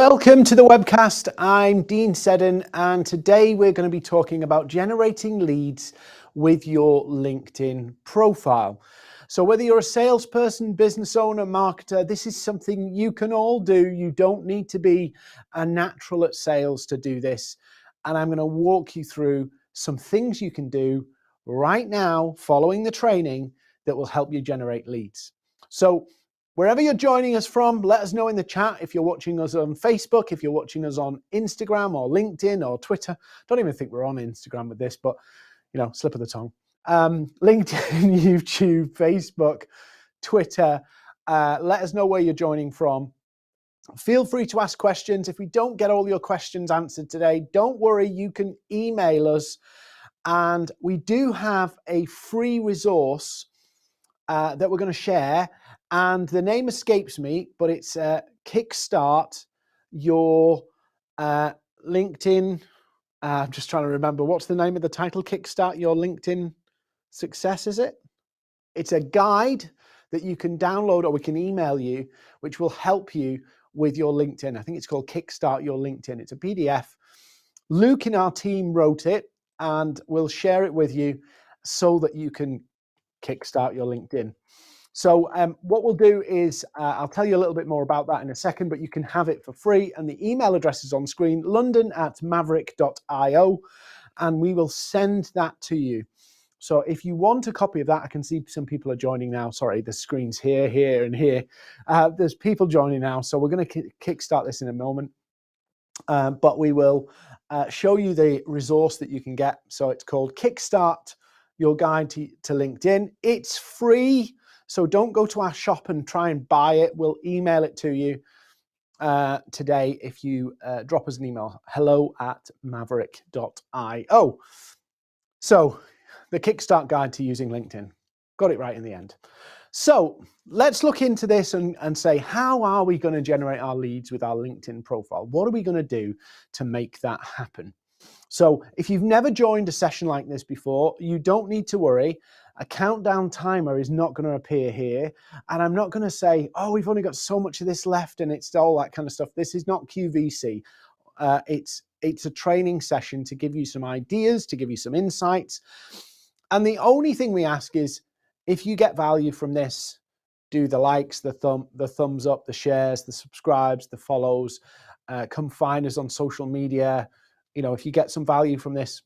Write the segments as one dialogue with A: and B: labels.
A: Welcome to the webcast. I'm Dean Seddon, and today we're going to be talking about generating leads with your LinkedIn profile. So whether you're a salesperson, business owner, marketer, this is something you can all do. You don't need to be a natural at sales to do this. And I'm going to walk you through some things you can do right now following the training that will help you generate leads. So wherever you're joining us from, let us know in the chat if you're watching us on Facebook, if you're watching us on Instagram or LinkedIn or Twitter. Don't even think we're on Instagram with this, but slip of the tongue. LinkedIn, YouTube, Facebook, Twitter. Let us know where you're joining from. Feel free to ask questions. If we don't get all your questions answered today, don't worry, you can email us. And we do have a free resource that we're going to share. And the name escapes me, but it's Kickstart Your LinkedIn. I'm just trying to remember. What's the name of the title? Kickstart Your LinkedIn Success, is it? It's a guide that you can download or we can email you, which will help you with your LinkedIn. I think it's called Kickstart Your LinkedIn. It's a PDF. Luke in our team wrote it, and we'll share it with you so that you can kickstart your LinkedIn. So what we'll do is I'll tell you a little bit more about that in a second, but you can have it for free. And the email address is on screen, london@maverick.io, and we will send that to you. So if you want a copy of that, I can see some people are joining now. Sorry, the screen's here, here, and here. There's people joining now. So we're going to kickstart this in a moment. But we will show you the resource that you can get. So it's called Kickstart Your Guide to LinkedIn. It's free. So don't go to our shop and try and buy it. We'll email it to you today if you drop us an email, hello@maverick.io. So the Kickstart guide to using LinkedIn. Got it right in the end. So let's look into this and say, how are we going to generate our leads with our LinkedIn profile? What are we going to do to make that happen? So if you've never joined a session like this before, you don't need to worry. A countdown timer is not going to appear here. And I'm not going to say, oh, we've only got so much of this left and it's all that kind of stuff. This is not QVC. It's a training session to give you some ideas, to give you some insights. And the only thing we ask is, if you get value from this, do the likes, the thumbs up, the shares, the subscribes, the follows, come find us on social media. If you get some value from this,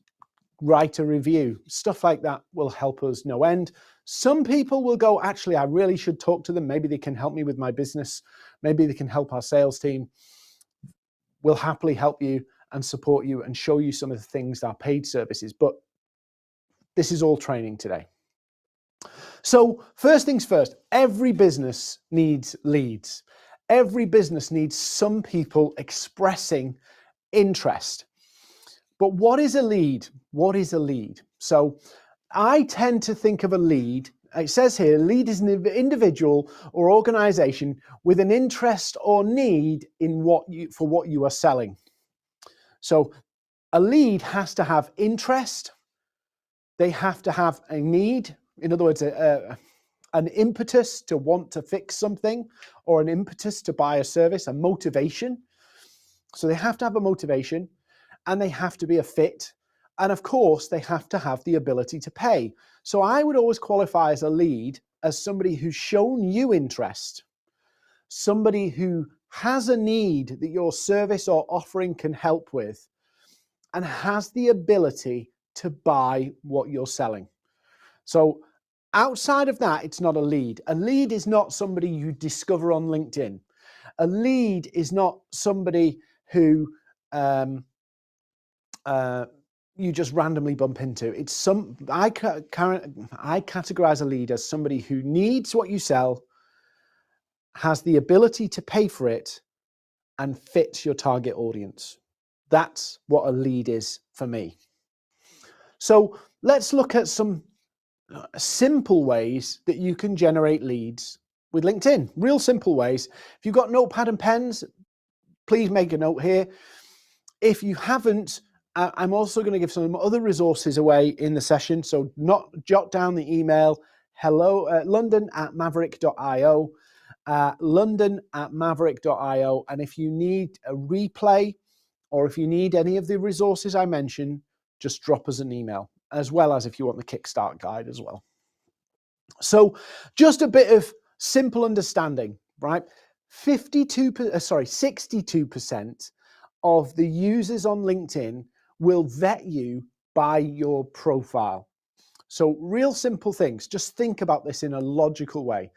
A: write a review. Stuff like that will help us no end. Some people will go, actually, I really should talk to them. Maybe they can help me with my business. Maybe they can help our sales team. We'll happily help you and support you and show you some of the things, our paid services. But this is all training today. So first things first, every business needs leads. Every business needs some people expressing interest. But what is a lead? What is a lead? So I tend to think of a lead. It says here, lead is an individual or organization with an interest or need in what you are selling. So a lead has to have interest. They have to have a need. In other words, an impetus to want to fix something, or an impetus to buy a service, a motivation. So they have to have a motivation, and they have to be a fit. And of course, they have to have the ability to pay. So I would always qualify as a lead as somebody who's shown you interest, somebody who has a need that your service or offering can help with, and has the ability to buy what you're selling. So outside of that, it's not a lead. A lead is not somebody you discover on LinkedIn. A lead is not somebody who you just randomly bump into. It's I categorize a lead as somebody who needs what you sell, has the ability to pay for it, and fits your target audience. That's what a lead is for me. So let's look at some simple ways that you can generate leads with LinkedIn. Real simple ways. If you've got notepad and pens, please make a note here. If you haven't, I'm also going to give some other resources away in the session. So jot down the email, hello, london@maverick.io. london@maverick.io. And if you need a replay or if you need any of the resources I mentioned, just drop us an email, as well as if you want the Kickstart guide as well. So just a bit of simple understanding, right? 62% of the users on LinkedIn will vet you by your profile. So real simple things. Just think about this in a logical way.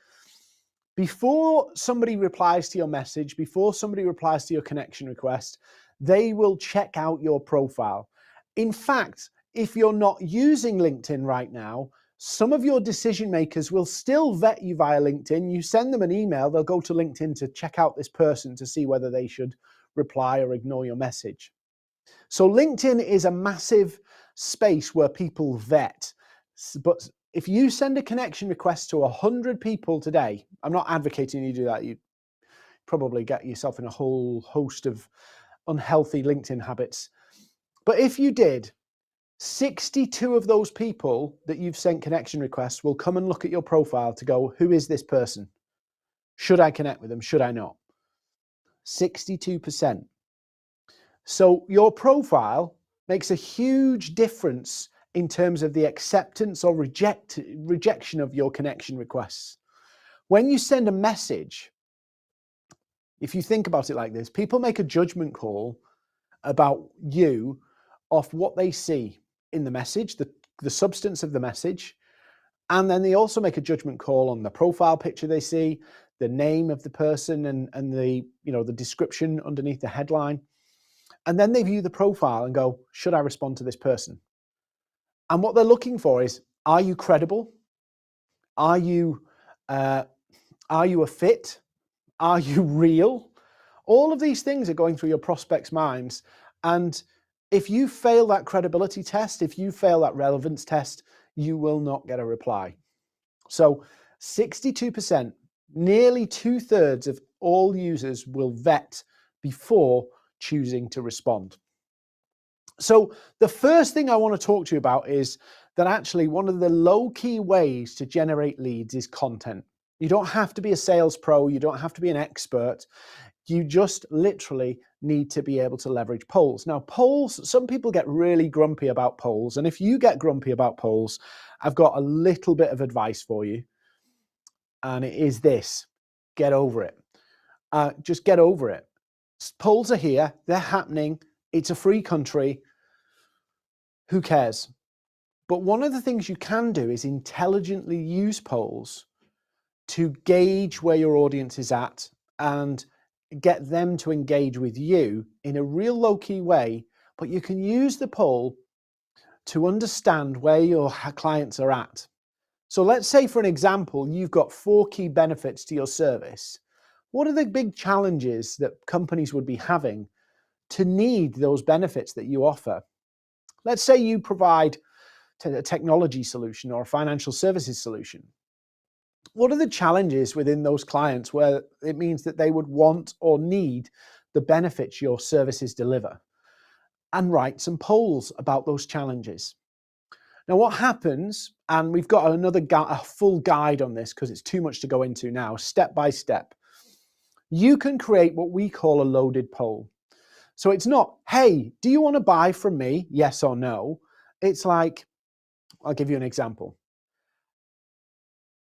A: Before somebody replies to your message, before somebody replies to your connection request, they will check out your profile. In fact, if you're not using LinkedIn right now, some of your decision makers will still vet you via LinkedIn. You send them an email, they'll go to LinkedIn to check out this person to see whether they should reply or ignore your message. So LinkedIn is a massive space where people vet. But if you send a connection request to 100 people today, I'm not advocating you do that. You probably get yourself in a whole host of unhealthy LinkedIn habits. But if you did, 62 of those people that you've sent connection requests will come and look at your profile to go, who is this person? Should I connect with them? Should I not? 62%. So your profile makes a huge difference in terms of the acceptance or rejection of your connection requests. When you send a message, if you think about it like this, people make a judgment call about you off what they see in the message, the substance of the message, and then they also make a judgment call on the profile picture they see, the name of the person and the description underneath the headline. And then they view the profile and go, should I respond to this person? And what they're looking for is, are you credible? Are you a fit? Are you real? All of these things are going through your prospects' minds. And if you fail that credibility test, if you fail that relevance test, you will not get a reply. So 62%, nearly 2/3 of all users will vet before choosing to respond. So the first thing I want to talk to you about is that actually one of the low-key ways to generate leads is content. You don't have to be a sales pro. You don't have to be an expert. You just literally need to be able to leverage polls. Now, polls, some people get really grumpy about polls. And if you get grumpy about polls, I've got a little bit of advice for you. And it is this: get over it. Just get over it. Polls are here. They're happening. It's a free country. Who cares? But one of the things you can do is intelligently use polls to gauge where your audience is at and get them to engage with you in a real low-key way. But you can use the poll to understand where your clients are at. So let's say, for an example, you've got 4 key benefits to your service. What are the big challenges that companies would be having to need those benefits that you offer? Let's say you provide a technology solution or a financial services solution. What are the challenges within those clients where it means that they would want or need the benefits your services deliver? And write some polls about those challenges. Now, what happens, and we've got a full guide on this because it's too much to go into now, step by step. You can create what we call a loaded poll. So it's not, hey, do you want to buy from me? Yes or no. It's like, I'll give you an example.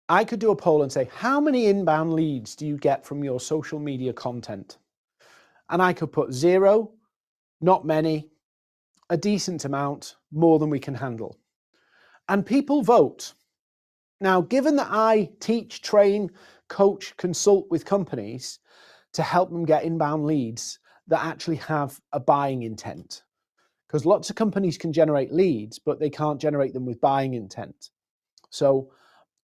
A: I could do a poll and say, how many inbound leads do you get from your social media content? And I could put 0, not many, a decent amount, more than we can handle. And people vote. Now, given that I teach, train, coach, consult with companies to help them get inbound leads that actually have a buying intent, because lots of companies can generate leads, but they can't generate them with buying intent. So,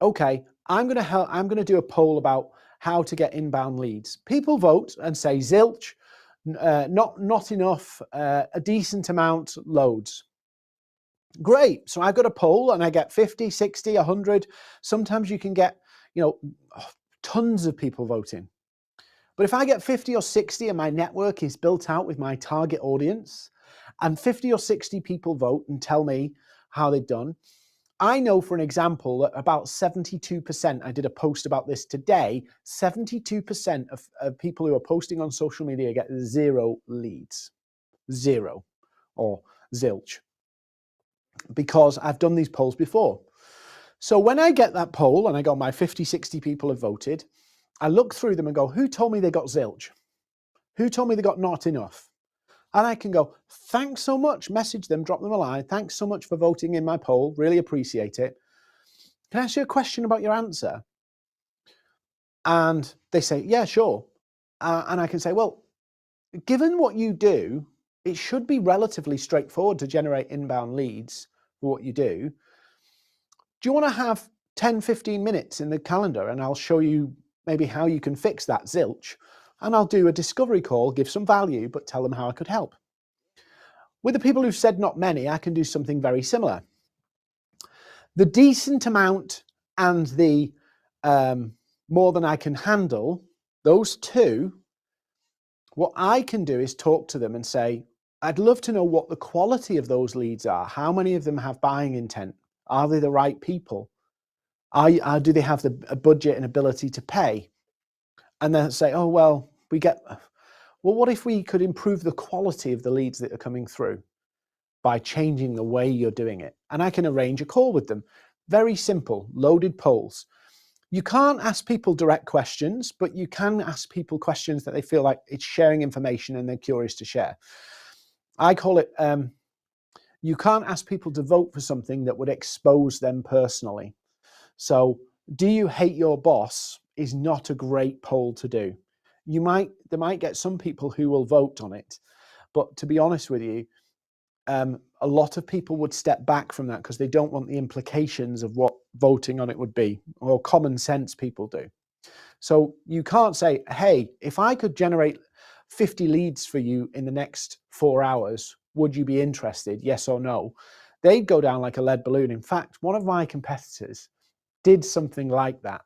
A: okay, I'm going to do a poll about how to get inbound leads. People vote and say zilch, not enough, a decent amount, loads. Great. So I've got a poll and I get 50, 60, 100. Sometimes you can get, tons of people voting. But if I get 50 or 60 and my network is built out with my target audience and 50 or 60 people vote and tell me how they've done, I know for an example that about 72%, I did a post about this today, 72% of people who are posting on social media get 0 leads, 0 or zilch, because I've done these polls before. So when I get that poll and I go, my 50, 60 people have voted, I look through them and go, who told me they got zilch? Who told me they got not enough? And I can go, thanks so much, message them, drop them a line. Thanks so much for voting in my poll. Really appreciate it. Can I ask you a question about your answer? And they say, yeah, sure. And I can say, well, given what you do, it should be relatively straightforward to generate inbound leads for what you do. Do you want to have 10, 15 minutes in the calendar and I'll show you maybe how you can fix that zilch? And I'll do a discovery call, give some value, but tell them how I could help. With the people who've said not many, I can do something very similar. The decent amount and the more than I can handle, those two, what I can do is talk to them and say, I'd love to know what the quality of those leads are. How many of them have buying intent? Are they the right people? Do they have the budget and ability to pay? And then say, oh, well, what if we could improve the quality of the leads that are coming through by changing the way you're doing it? And I can arrange a call with them. Very simple, loaded polls. You can't ask people direct questions, but you can ask people questions that they feel like it's sharing information and they're curious to share. I call it, you can't ask people to vote for something that would expose them personally. So, do you hate your boss is not a great poll to do. They might get some people who will vote on it, but to be honest with you, a lot of people would step back from that because they don't want the implications of what voting on it would be, or common sense people do. So you can't say, hey, if I could generate 50 leads for you in the next 4 hours, would you be interested? Yes or no? They'd go down like a lead balloon. In fact, one of my competitors did something like that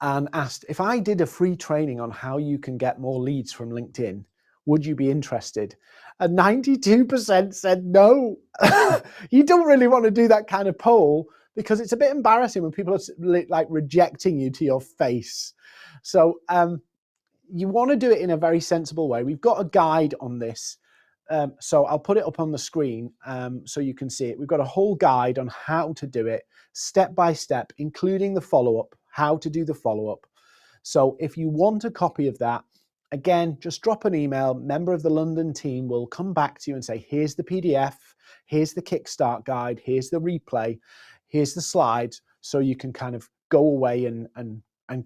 A: and asked, if I did a free training on how you can get more leads from LinkedIn, would you be interested? And 92% said no. You don't really want to do that kind of poll because it's a bit embarrassing when people are like rejecting you to your face. So you want to do it in a very sensible way. We've got a guide on this. So I'll put it up on the screen so you can see it. We've got a whole guide on how to do it step by step, including the follow-up, how to do the follow-up. So if you want a copy of that, again, just drop an email. Member of the London team will come back to you and say, here's the PDF, here's the Kickstart guide, here's the replay, here's the slides, so you can kind of go away and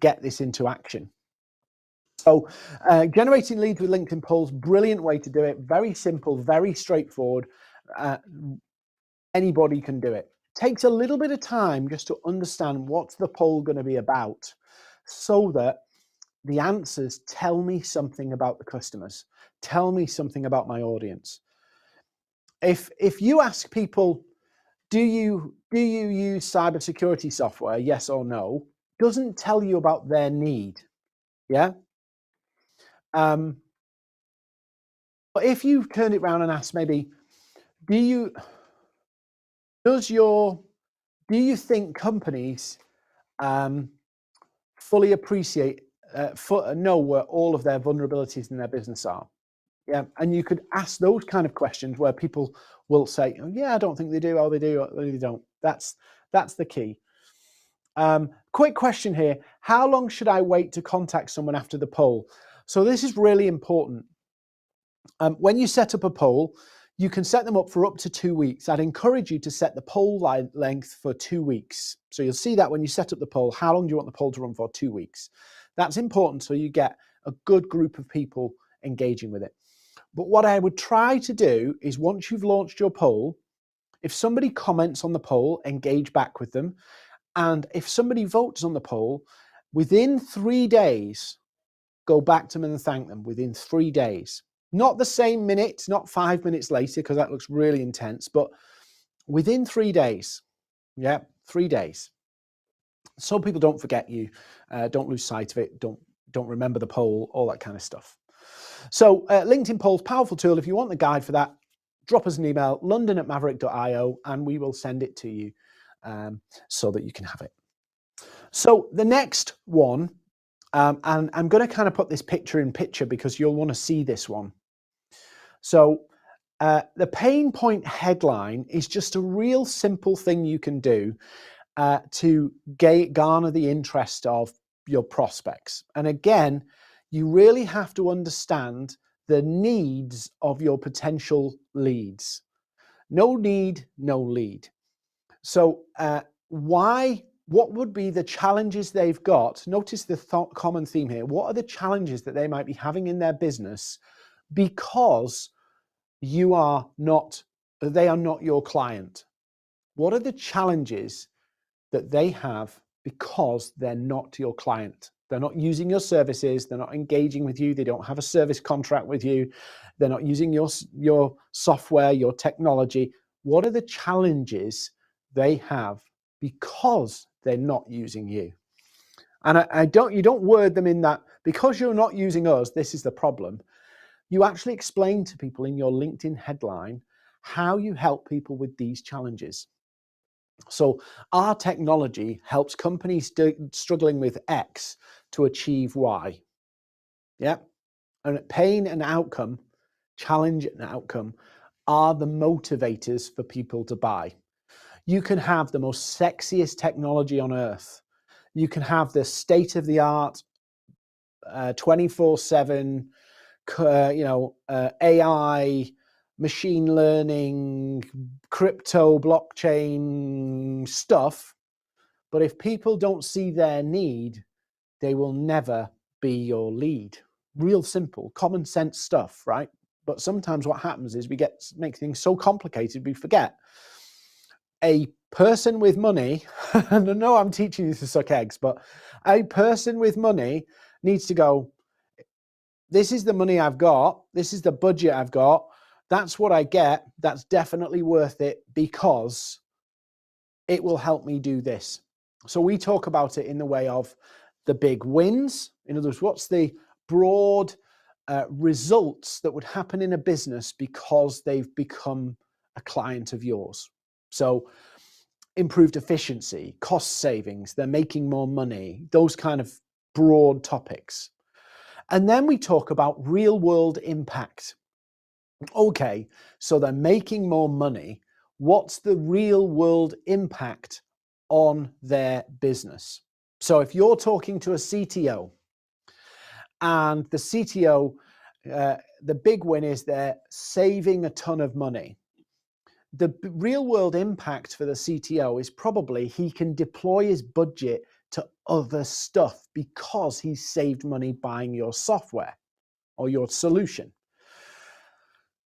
A: get this into action. So generating leads with LinkedIn polls, brilliant way to do it. Very simple, very straightforward. Anybody can do it. Takes a little bit of time just to understand what's the poll going to be about so that the answers tell me something about the customers, tell me something about my audience. If you ask people, do you use cybersecurity software, yes or no, doesn't tell you about their need. Yeah. But if you turn it around and ask maybe, do you think companies fully appreciate, know where all of their vulnerabilities in their business are? Yeah, and you could ask those kind of questions where people will say, oh, yeah, I don't think they do, or they do, or they don't. That's the key. Quick question here. How long should I wait to contact someone after the poll? So this is really important. When you set up a poll, you can set them up for up to 2 weeks. I'd encourage you to set the poll length for 2 weeks. So you'll see that when you set up the poll, how long do you want the poll to run for? 2 weeks. That's important so you get a good group of people engaging with it. But what I would try to do is once you've launched your poll, if somebody comments on the poll, engage back with them. And if somebody votes on the poll, within 3 days, go back to them and thank them within 3 days. Not the same minute, not 5 minutes later, because that looks really intense, but within 3 days. Yeah, 3 days. So people don't forget you, don't lose sight of it, don't remember the poll, all that kind of stuff. So LinkedIn polls, powerful tool. If you want the guide for that, drop us an email, london@maverick.io, and we will send it to you so that you can have it. So the next one, and I'm going to kind of put this picture in picture because you'll want to see this one. So the pain point headline is just a real simple thing you can do to garner the interest of your prospects. And again, you really have to understand the needs of your potential leads. No need, no lead. So what would be the challenges they've got? Notice the common theme here. What are the challenges that they might be having in their business because they are not your client? What are the challenges that they have because they're not your client? They're not using your services. They're not engaging with you. They don't have a service contract with you. They're not using your software, your technology. What are the challenges they have because they're not using you? And you don't word them in that, because you're not using us, this is the problem. You actually explain to people in your LinkedIn headline how you help people with these challenges. So our technology helps companies struggling with X to achieve Y. Yeah. And pain and outcome, challenge and outcome are the motivators for people to buy. You can have the most sexiest technology on earth. You can have the state of the art 24/7, AI, machine learning, crypto, blockchain stuff. But if people don't see their need, they will never be your lead. Real simple, common sense stuff, right? But sometimes what happens is we make things so complicated we forget. A person with money, and I know I'm teaching you to suck eggs, but a person with money needs to go, this is the money I've got, this is the budget I've got, that's what I get, that's definitely worth it because it will help me do this. So we talk about it in the way of the big wins. In other words, what's the broad results that would happen in a business because they've become a client of yours? So improved efficiency, cost savings, they're making more money, those kind of broad topics. And then we talk about real world impact. Okay, so they're making more money. What's the real world impact on their business? So if you're talking to a CTO and the CTO, the big win is they're saving a ton of money. The real world impact for the CTO is probably he can deploy his budget to other stuff because he's saved money buying your software or your solution.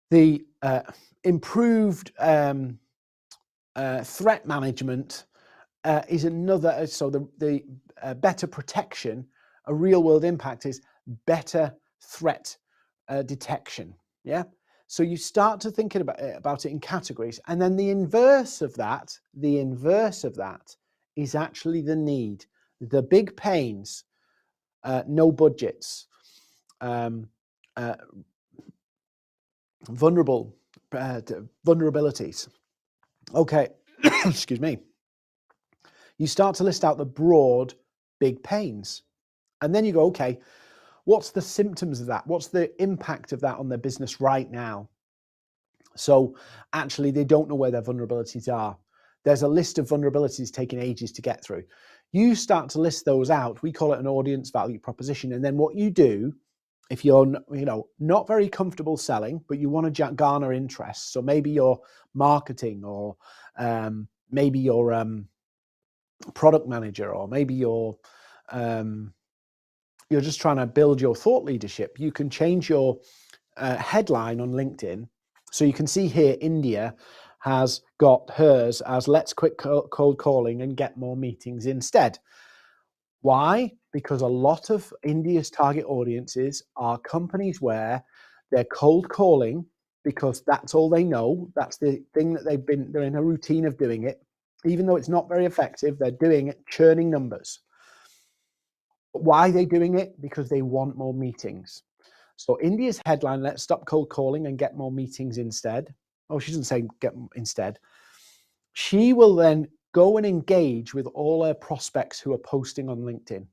A: The improved threat management is another. So the better protection, a real world impact is better threat detection. Yeah. So you start to think about it in categories, and then the inverse of that is actually the need, the big pains, no budgets, vulnerabilities. Okay, excuse me. You start to list out the broad big pains, and then you go, okay, what's the symptoms of that? What's the impact of that on their business right now? So actually, they don't know where their vulnerabilities are. There's a list of vulnerabilities taking ages to get through. You start to list those out. We call it an audience value proposition. And then what you do, if you're not very comfortable selling, but you want to garner interest, so maybe you're marketing, or maybe you're product manager, or maybe you're just trying to build your thought leadership, you can change your headline on LinkedIn. So you can see here, India has got hers as let's quit cold calling and get more meetings instead. Why? Because a lot of India's target audiences are companies where they're cold calling because that's all they know. That's the thing that they're in a routine of doing it. Even though it's not very effective, they're doing it, churning numbers. But why are they doing it? Because they want more meetings. So India's headline, let's stop cold calling and get more meetings instead. she doesn't say get instead. She will then go and engage with all her prospects who are posting on LinkedIn.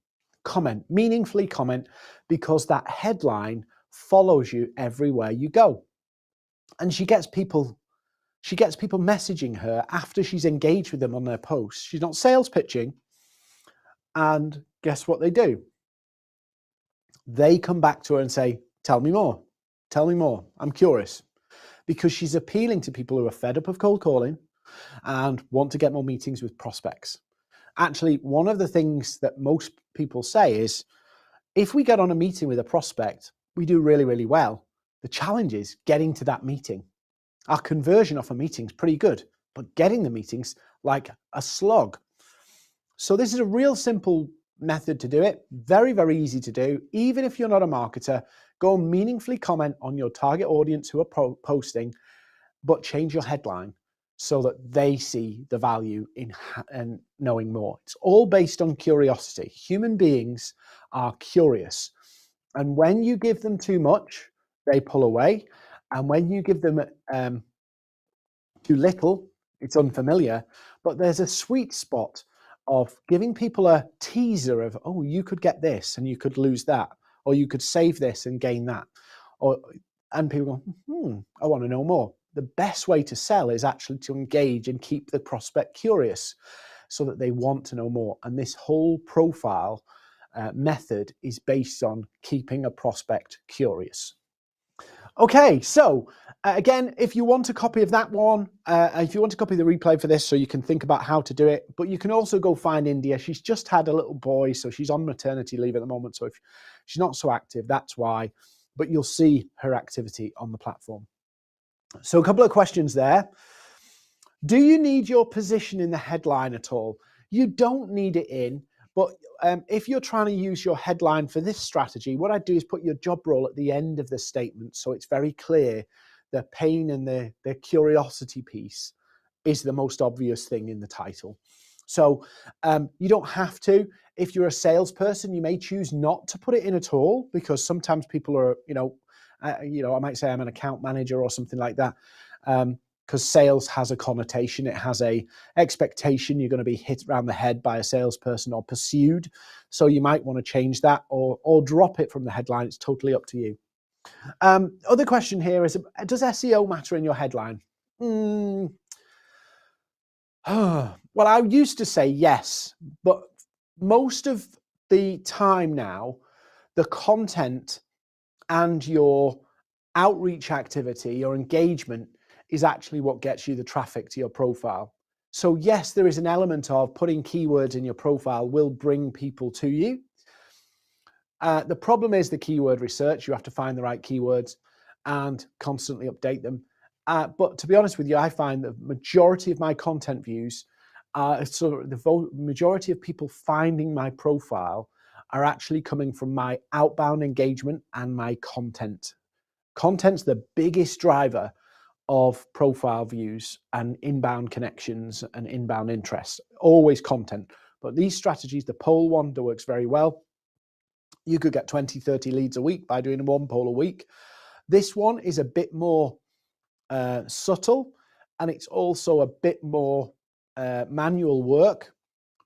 A: Comment, meaningfully comment, because that headline follows you everywhere you go. And she gets people messaging her after she's engaged with them on their posts. She's not sales pitching. And guess what they do? They come back to her and say, tell me more. Tell me more. I'm curious. Because she's appealing to people who are fed up of cold calling and want to get more meetings with prospects. Actually, one of the things that most people say is, if we get on a meeting with a prospect, we do really, really well. The challenge is getting to that meeting. Our conversion off a meeting is pretty good, but getting the meetings like a slog. So this is a real simple method to do it. Very, very easy to do. Even if you're not a marketer, go and meaningfully comment on your target audience who are posting, but change your headline so that they see the value in knowing more. It's all based on curiosity. Human beings are curious. And when you give them too much, they pull away. And when you give them too little, it's unfamiliar. But there's a sweet spot of giving people a teaser of, oh, you could get this and you could lose that, or you could save this and gain that. And people go, I want to know more. The best way to sell is actually to engage and keep the prospect curious so that they want to know more. And this whole profile method is based on keeping a prospect curious. Okay, so again, if you want a copy of that one, if you want a copy of the replay for this so you can think about how to do it, but you can also go find India. She's just had a little boy, so she's on maternity leave at the moment. So if she's not so active, that's why. But you'll see her activity on the platform. So a couple of questions there. Do you need your position in the headline at all? You don't need it in, but if you're trying to use your headline for this strategy, what I do is put your job role at the end of the statement so it's very clear the pain and the curiosity piece is the most obvious thing in the title. So you don't have to. If you're a salesperson, you may choose not to put it in at all, because sometimes people are, I might say I'm an account manager or something like that, because sales has a connotation. It has a expectation you're going to be hit around the head by a salesperson or pursued. So you might want to change that or drop it from the headline. It's totally up to you. Other question here is, does SEO matter in your headline? Well, I used to say yes, but most of the time now, the content and your outreach activity, your engagement, is actually what gets you the traffic to your profile. So yes, there is an element of putting keywords in your profile will bring people to you. The problem is the keyword research. You have to find the right keywords and constantly update them. But to be honest with you, I find the majority of my content views, the majority of people finding my profile are actually coming from my outbound engagement and my content. Content's the biggest driver of profile views and inbound connections and inbound interest. Always content. But these strategies, the poll one that works very well. You could get 20, 30 leads a week by doing one poll a week. This one is a bit more subtle, and it's also a bit more manual work,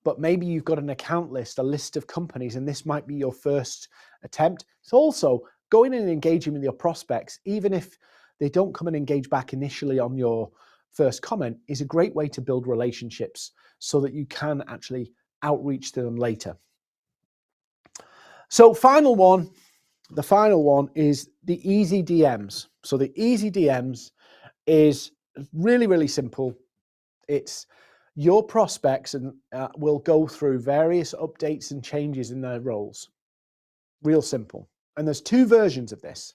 A: but maybe you've got an account list, a list of companies, and this might be your first attempt. It's also going in and engaging with your prospects, even if they don't come and engage back initially on your first comment, is a great way to build relationships so that you can actually outreach to them later. So the final one is the easy DMs. So the easy DMs is really, really simple. It's your prospects and will go through various updates and changes in their roles. Real simple. And there's two versions of this.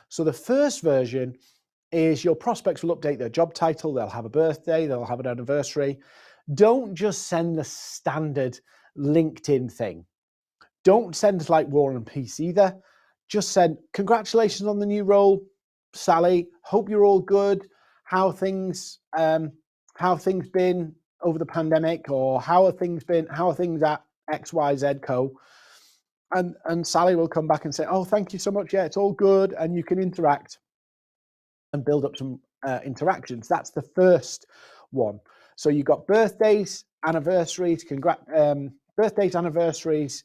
A: So the first version is your prospects will update their job title. They'll have a birthday. They'll have an anniversary. Don't just send the standard LinkedIn thing. Don't send like War and Peace either. Just send congratulations on the new role, Sally. Hope you're all good. How things been over the pandemic, or how are things at XYZ Co. And Sally will come back and say, oh, thank you so much. Yeah, it's all good. And you can interact and build up some interactions. That's the first one. So you've got birthdays, anniversaries, birthdays, anniversaries,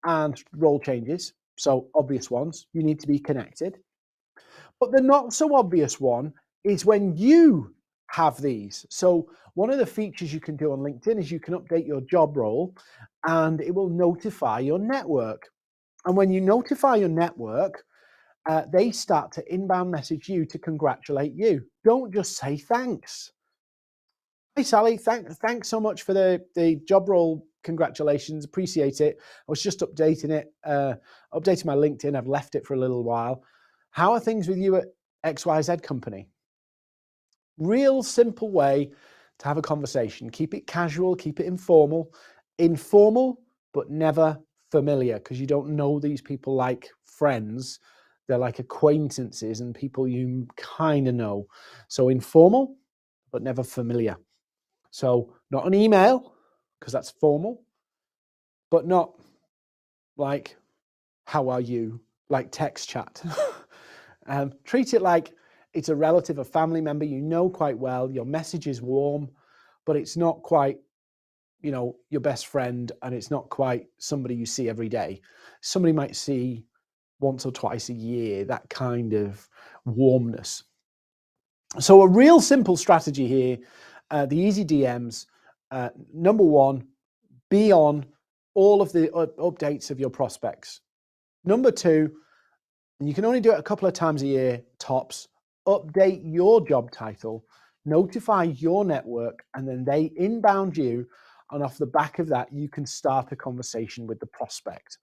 A: and role changes. So obvious ones, you need to be connected. But the not so obvious one is when you have these. So one of the features you can do on LinkedIn is you can update your job role and it will notify your network. And when you notify your network, they start to inbound message you to congratulate you. Don't just say thanks. Hey Sally, thanks so much for the job role. Congratulations, appreciate it. I was just updating it, updating my LinkedIn. I've left it for a little while. How are things with you at XYZ company? Real simple way to have a conversation. Keep it casual, keep it informal. Informal, but never familiar, because you don't know these people like friends. They're like acquaintances and people you kind of know. So informal, but never familiar. So not an email, because that's formal, but not like, how are you? Like text chat. Treat it like it's a relative, a family member you know quite well. Your message is warm, but it's not quite, your best friend, and it's not quite somebody you see every day. Somebody might see once or twice a year, that kind of warmness. So a real simple strategy here, the easy DMs, number one, be on all of the updates of your prospects. Number two, and you can only do it a couple of times a year, tops, update your job title, notify your network, and then they inbound you. And off the back of that, you can start a conversation with the prospect.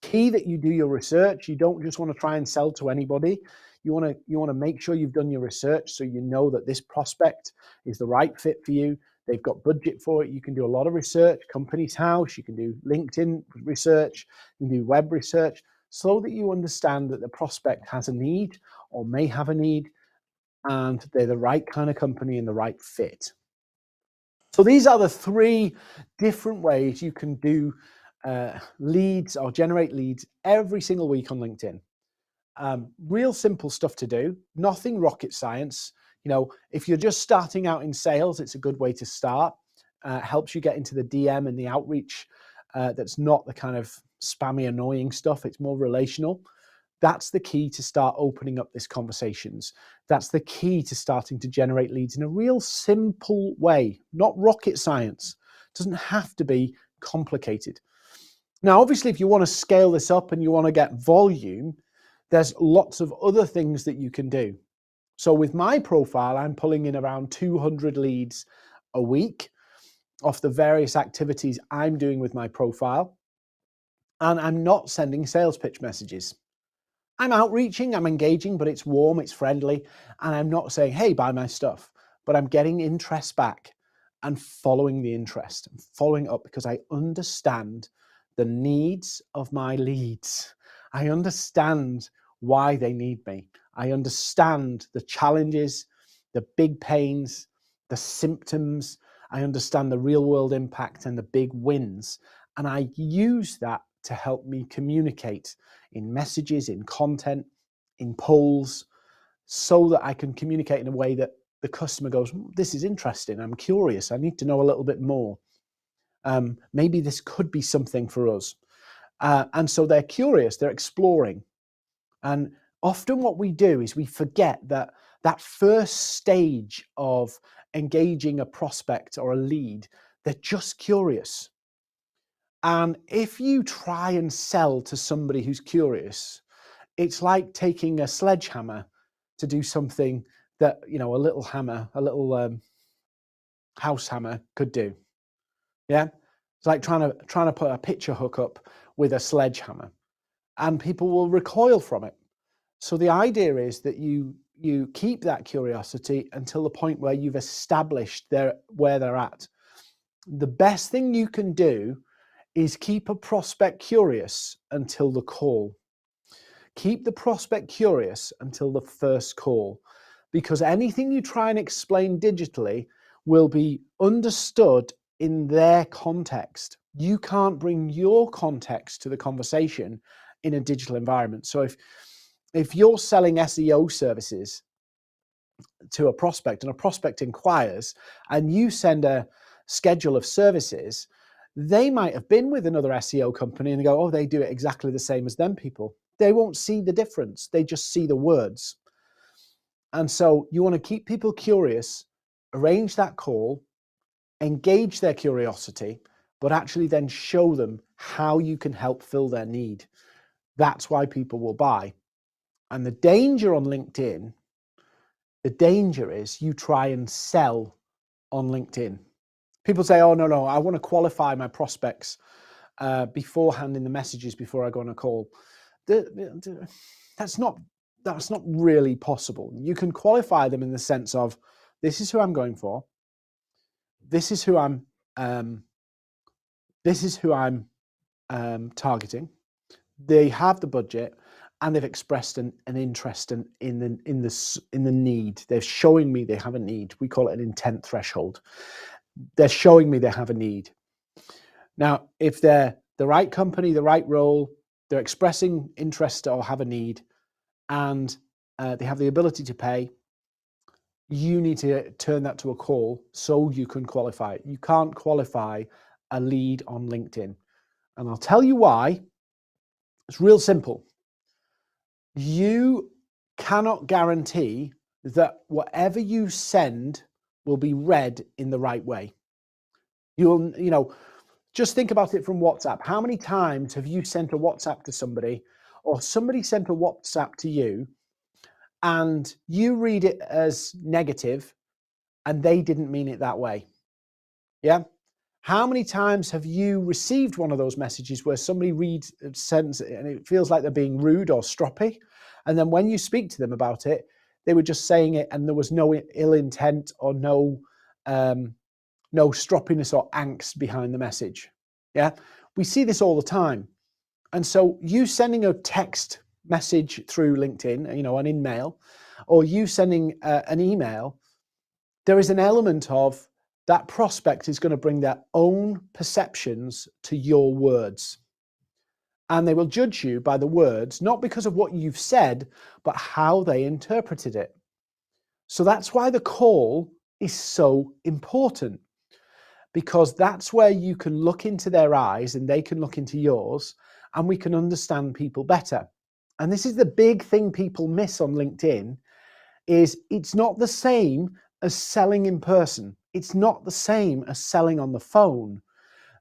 A: Key that you do your research. You don't just want to try and sell to anybody. You want to make sure you've done your research so you know that this prospect is the right fit for you. They've got budget for it. You can do a lot of research, Companies House, you can do LinkedIn research, you can do web research, so that you understand that the prospect has a need or may have a need, and they're the right kind of company and the right fit. So these are the three different ways you can do leads or generate leads every single week on LinkedIn. Real simple stuff to do, nothing rocket science. If you're just starting out in sales, it's a good way to start. Helps you get into the DM and the outreach. That's not the kind of spammy, annoying stuff. It's more relational. That's the key to start opening up these conversations. That's the key to starting to generate leads in a real simple way, not rocket science. It doesn't have to be complicated. Now, obviously, if you want to scale this up and you want to get volume, there's lots of other things that you can do. So with my profile, I'm pulling in around 200 leads a week off the various activities I'm doing with my profile. And I'm not sending sales pitch messages. I'm outreaching, I'm engaging, but it's warm, it's friendly. And I'm not saying, hey, buy my stuff, but I'm getting interest back and following the interest and following up, because I understand the needs of my leads. I understand why they need me. I understand the challenges, the big pains, the symptoms. I understand the real world impact and the big wins. And I use that to help me communicate in messages, in content, in polls, so that I can communicate in a way that the customer goes, this is interesting, I'm curious, I need to know a little bit more. Maybe this could be something for us. And so they're curious, they're exploring. And often what we do is we forget that that first stage of engaging a prospect or a lead, they're just curious. And if you try and sell to somebody who's curious, it's like taking a sledgehammer to do something that, a little hammer, a little house hammer could do. Yeah. It's like trying to put a picture hook up with a sledgehammer, and people will recoil from it. So the idea is that you keep that curiosity until the point where you've established where they're at. The best thing you can do is keep a prospect curious until the call. Keep the prospect curious until the first call, because anything you try and explain digitally will be understood in their context. You can't bring your context to the conversation in a digital environment. So if you're selling SEO services to a prospect and a prospect inquires and you send a schedule of services, they might have been with another SEO company and they go, oh, they do it exactly the same as them people. They won't see the difference. They just see the words. And so you want to keep people curious, arrange that call, engage their curiosity, but actually then show them how you can help fill their need. That's why people will buy. And the danger on LinkedIn, the danger is you try and sell on LinkedIn. People say, oh, no, I want to qualify my prospects beforehand in the messages before I go on a call. That's not really possible. You can qualify them in the sense of, this is who I'm going for. This is who I'm targeting. They have the budget and they've expressed an interest in the need. They're showing me they have a need. We call it an intent threshold. They're showing me they have a need. Now, if they're the right company, the right role, they're expressing interest or have a need, and they have the ability to pay, you need to turn that to a call so you can qualify it. You can't qualify a lead on LinkedIn. And I'll tell you why. It's real simple. You cannot guarantee that whatever you send will be read in the right way. Just think about it from WhatsApp. How many times have you sent a WhatsApp to somebody or somebody sent a WhatsApp to you and you read it as negative and they didn't mean it that way? Yeah. How many times have you received one of those messages where somebody sends it and it feels like they're being rude or stroppy? And then when you speak to them about it, they were just saying it and there was no ill intent or no stroppiness or angst behind the message. Yeah. We see this all the time. And so you sending a text message through LinkedIn, an email, or you sending an email, there is an element of that prospect is going to bring their own perceptions to your words. And they will judge you by the words, not because of what you've said, but how they interpreted it. So that's why the call is so important, because that's where you can look into their eyes and they can look into yours and we can understand people better. And this is the big thing people miss on LinkedIn, is it's not the same as selling in person. It's not the same as selling on the phone,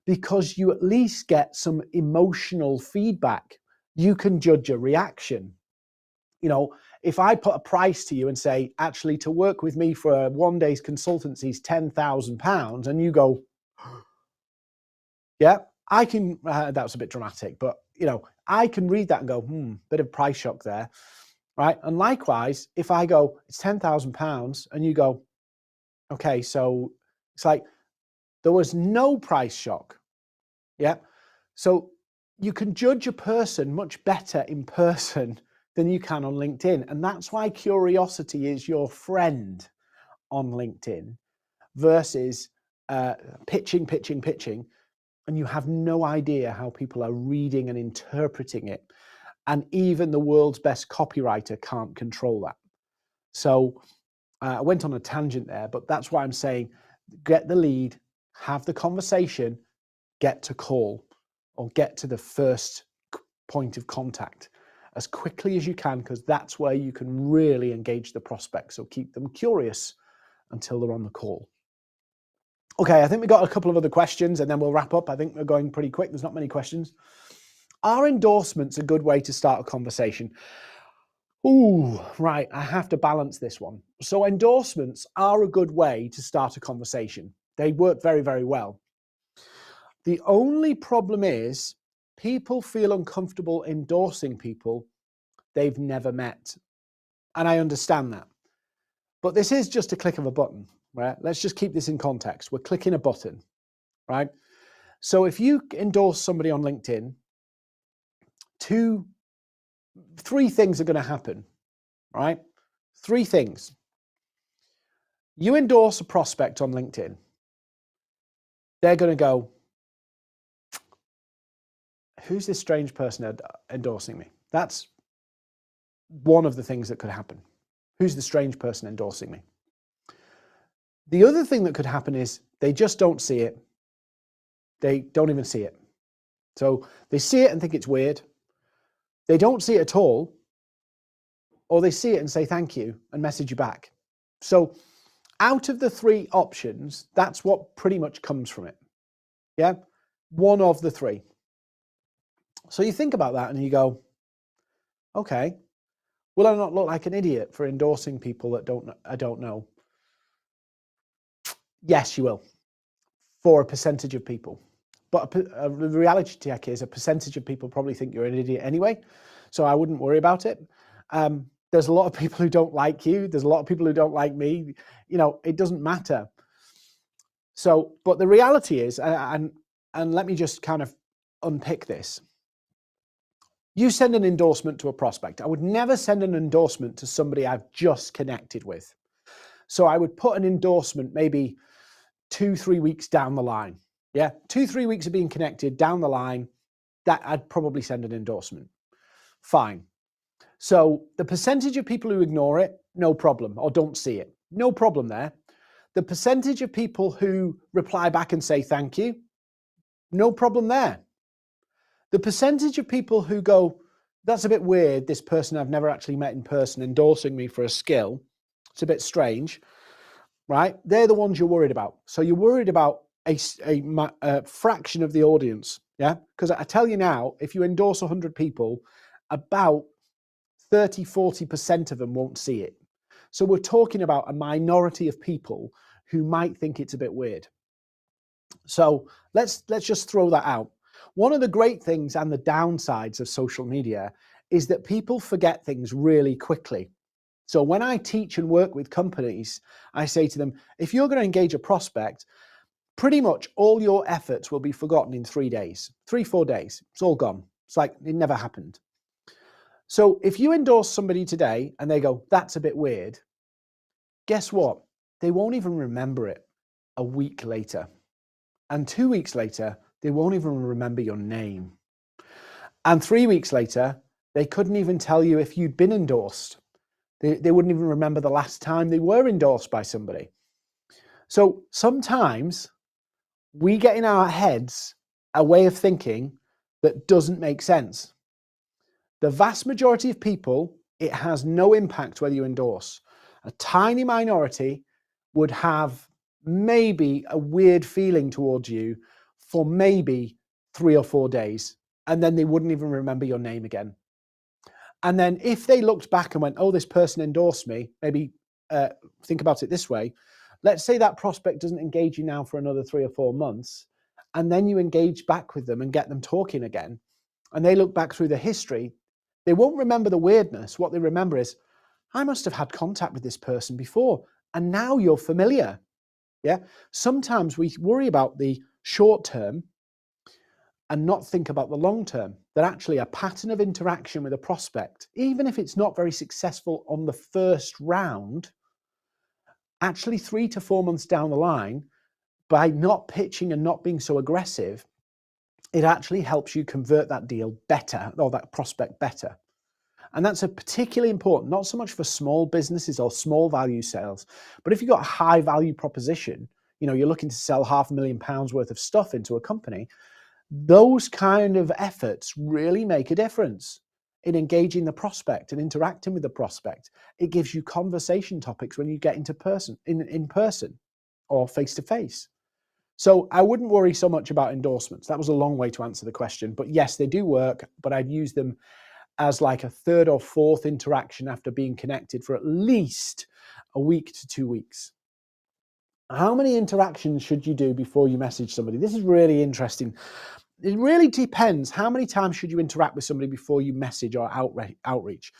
A: because you at least get some emotional feedback. You can judge a reaction. If I put a price to you and say, actually, to work with me for a 1 day's consultancy is £10,000, and you go, yeah, I can, that was a bit dramatic, but I can read that and go, bit of price shock there, right? And likewise, if I go, it's £10,000, and you go, okay, so it's like there was no price shock. Yeah. So you can judge a person much better in person than you can on LinkedIn. And that's why curiosity is your friend on LinkedIn versus pitching. And you have no idea how people are reading and interpreting it. And even the world's best copywriter can't control that. So I went on a tangent there, but that's why I'm saying get the lead, have the conversation, get to call or get to the first point of contact as quickly as you can, because that's where you can really engage the prospect. So keep them curious until they're on the call. Okay, I think we got a couple of other questions and then we'll wrap up. I think we're going pretty quick. There's not many questions. Are endorsements a good way to start a conversation? Ooh, right. I have to balance this one. So endorsements are a good way to start a conversation. They work very, very well. The only problem is people feel uncomfortable endorsing people they've never met. And I understand that. But this is just a click of a button, right? Let's just keep this in context. We're clicking a button, right? So if you endorse somebody on LinkedIn, three things are going to happen, right? Three things. You endorse a prospect on LinkedIn. They're going to go, who's this strange person endorsing me? That's one of the things that could happen. Who's the strange person endorsing me? The other thing that could happen is they just don't see it. They don't even see it. So they see it and think it's weird. They don't see it at all, or they see it and say thank you and message you back. So out of the three options, that's what pretty much comes from it. Yeah, one of the three. So you think about that and you go, okay, will I not look like an idiot for endorsing people that I don't know? Yes, you will, for a percentage of people. But the reality check is a percentage of people probably think you're an idiot anyway, so I wouldn't worry about it. There's a lot of people who don't like you. There's a lot of people who don't like me. You know, it doesn't matter. So, but the reality is, and let me just kind of unpick this. You send an endorsement to a prospect. I would never send an endorsement to somebody I've just connected with. So I would put an endorsement maybe 2-3 weeks down the line. Yeah, 2-3 weeks of being connected down the line, that I'd probably send an endorsement. Fine. So the percentage of people who ignore it, no problem, or don't see it, no problem there. The percentage of people who reply back and say thank you, no problem there. The percentage of people who go, that's a bit weird, this person I've never actually met in person endorsing me for a skill, it's a bit strange, right? They're the ones you're worried about. So you're worried about a fraction of the audience, yeah? Because I tell you now, if you endorse 100 people, about 30-40% of them won't see it. So we're talking about a minority of people who might think it's a bit weird. So let's just throw that out. One of the great things and the downsides of social media is that people forget things really quickly. So when I teach and work with companies, I say to them, if you're going to engage a prospect, pretty much all your efforts will be forgotten in 3 days, 3-4 days. It's all gone. It's like it never happened. So if you endorse somebody today and they go, that's a bit weird, guess what? They won't even remember it a week later. And 2 weeks later, they won't even remember your name. And 3 weeks later, they couldn't even tell you if you'd been endorsed. They wouldn't even remember the last time they were endorsed by somebody. So sometimes we get in our heads a way of thinking that doesn't make sense. The vast majority of people, it has no impact whether you endorse. A tiny minority would have maybe a weird feeling towards you for maybe 3 or 4 days, and then they wouldn't even remember your name again. And then if they looked back and went, oh, this person endorsed me, maybe think about it this way. Let's say that prospect doesn't engage you now for another 3 or 4 months, and then you engage back with them and get them talking again, and they look back through the history, they won't remember the weirdness. What they remember is, I must have had contact with this person before, and now you're familiar. Yeah. Sometimes we worry about the short term and not think about the long term, that actually a pattern of interaction with a prospect, even if it's not very successful on the first round, actually 3 to 4 months down the line, by not pitching and not being so aggressive, it actually helps you convert that deal better, or that prospect better. And that's a particularly important, not so much for small businesses or small value sales, but if you've got a high value proposition, you know, you're looking to sell £500,000 worth of stuff into a company, those kind of efforts really make a difference in engaging the prospect and interacting with the prospect. It gives you conversation topics when you get into person, in person or face to face. So I wouldn't worry so much about endorsements. That was a long way to answer the question, but yes, they do work, but I'd use them as like a third or fourth interaction after being connected for at least a week to 2 weeks. How many interactions should you do before you message somebody? This is really interesting. It really depends. How many times should you interact with somebody before you message or outreach?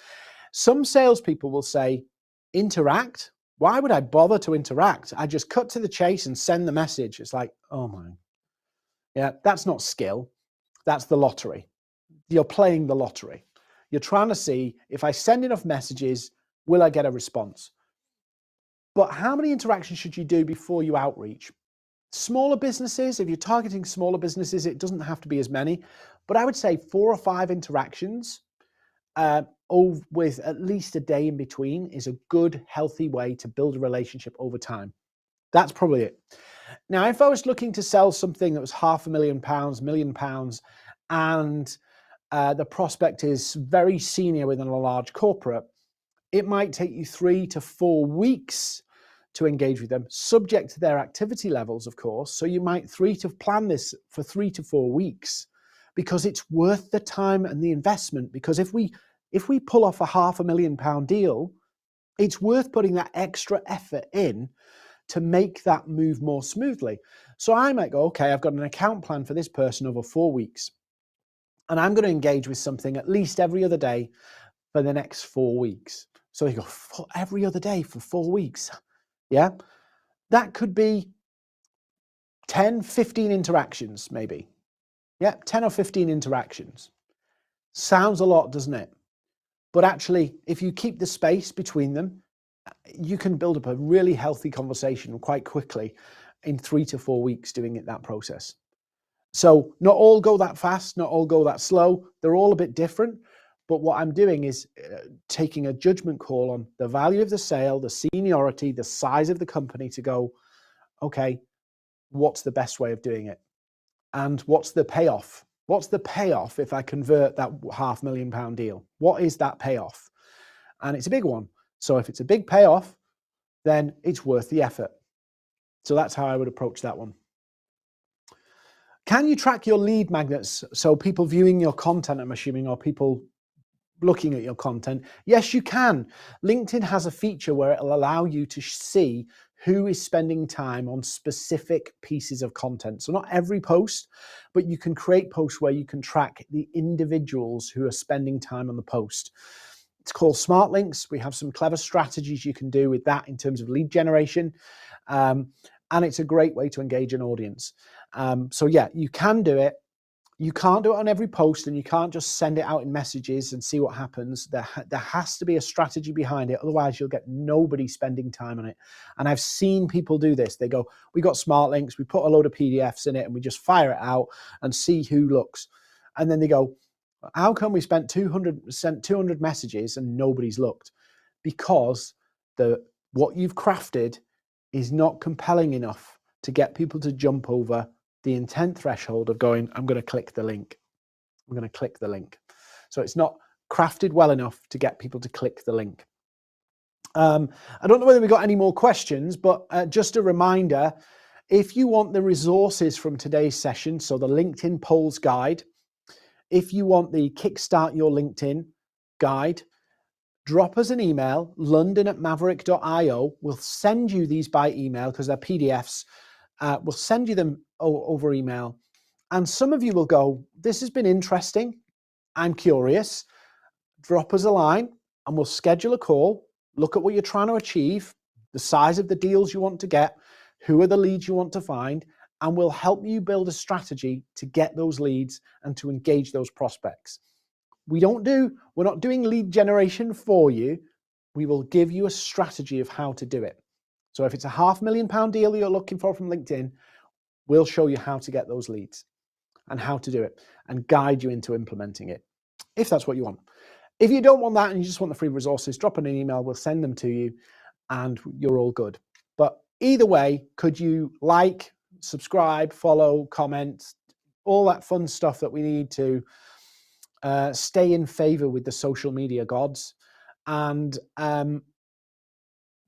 A: Some salespeople will say, interact? Why would I bother to interact? I just cut to the chase and send the message. It's like, oh my. Yeah, that's not skill. That's the lottery. You're playing the lottery. You're trying to see, if I send enough messages, will I get a response? But how many interactions should you do before you outreach? Smaller businesses, if you're targeting smaller businesses, it doesn't have to be as many, but I would say 4 or 5 interactions with at least a day in between is a good, healthy way to build a relationship over time. That's probably it. Now, if I was looking to sell something that was £500,000, £1 million, and the prospect is very senior within a large corporate, it might take you 3 to 4 weeks to engage with them, subject to their activity levels, of course. So you might plan this for 3 to 4 weeks, because it's worth the time and the investment. Because if we pull off a £500,000 deal, it's worth putting that extra effort in to make that move more smoothly. So I might go, okay, I've got an account plan for this person over 4 weeks, and I'm going to engage with something at least every other day for the next 4 weeks. So you go, every other day for 4 weeks. Yeah. That could be 10, 15 interactions, maybe. Yeah, 10 or 15 interactions. Sounds a lot, doesn't it? But actually, if you keep the space between them, you can build up a really healthy conversation quite quickly in 3 to 4 weeks doing that process. So not all go that fast, not all go that slow. They're all a bit different. But what I'm doing is taking a judgment call on the value of the sale, the seniority, the size of the company, to go, okay, what's the best way of doing it? And what's the payoff? What's the payoff if I convert that £500,000 deal? What is that payoff? And it's a big one. So if it's a big payoff, then it's worth the effort. So that's how I would approach that one. Can you track your lead magnets? So people viewing your content, I'm assuming, or people looking at your content. Yes, you can. LinkedIn has a feature where it'll allow you to see who is spending time on specific pieces of content. So not every post, but you can create posts where you can track the individuals who are spending time on the post. It's called Smart Links. We have some clever strategies you can do with that in terms of lead generation. And it's a great way to engage an audience. So yeah, you can do it. You can't do it on every post, and you can't just send it out in messages and see what happens. There has to be a strategy behind it. Otherwise, you'll get nobody spending time on it. And I've seen people do this. They go, we got Smart Links, we put a load of PDFs in it, and we just fire it out and see who looks. And then they go, how come we sent 200 messages and nobody's looked? Because what you've crafted is not compelling enough to get people to jump over the intent threshold of going, I'm going to click the link. I'm going to click the link. So it's not crafted well enough to get people to click the link. I don't know whether we got any more questions, but just a reminder, if you want the resources from today's session, so the LinkedIn polls guide, if you want the Kickstart Your LinkedIn guide, drop us an email, london@maverick.io. We'll send you these by email because they're PDFs. We'll send you them over email. And some of you will go, this has been interesting. I'm curious. Drop us a line and we'll schedule a call. Look at what you're trying to achieve, the size of the deals you want to get, who are the leads you want to find, and we'll help you build a strategy to get those leads and to engage those prospects. We're not doing lead generation for you. We will give you a strategy of how to do it. So if it's a £500,000 deal you're looking for from LinkedIn, we'll show you how to get those leads and how to do it and guide you into implementing it, if that's what you want. If you don't want that and you just want the free resources, drop in an email, we'll send them to you and you're all good. But either way, could you like, subscribe, follow, comment, all that fun stuff that we need to stay in favor with the social media gods. And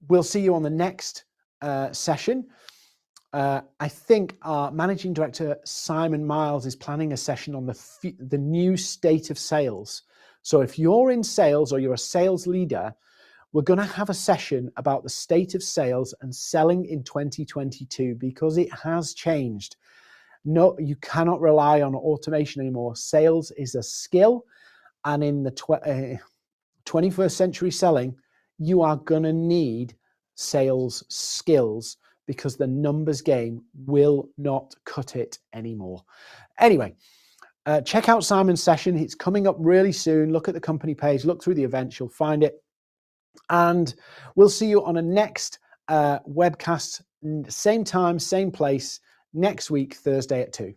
A: we'll see you on the next session. I think our managing director, Simon Miles, is planning a session on the new state of sales. So if you're in sales or you're a sales leader, we're going to have a session about the state of sales and selling in 2022 because it has changed. No, you cannot rely on automation anymore. Sales is a skill, and in the 21st century selling, you are going to need sales skills because the numbers game will not cut it anymore. Anyway, check out Simon's session. It's coming up really soon. Look at the company page, look through the events, you'll find it. And we'll see you on a next webcast, same time, same place, next week, Thursday at 2.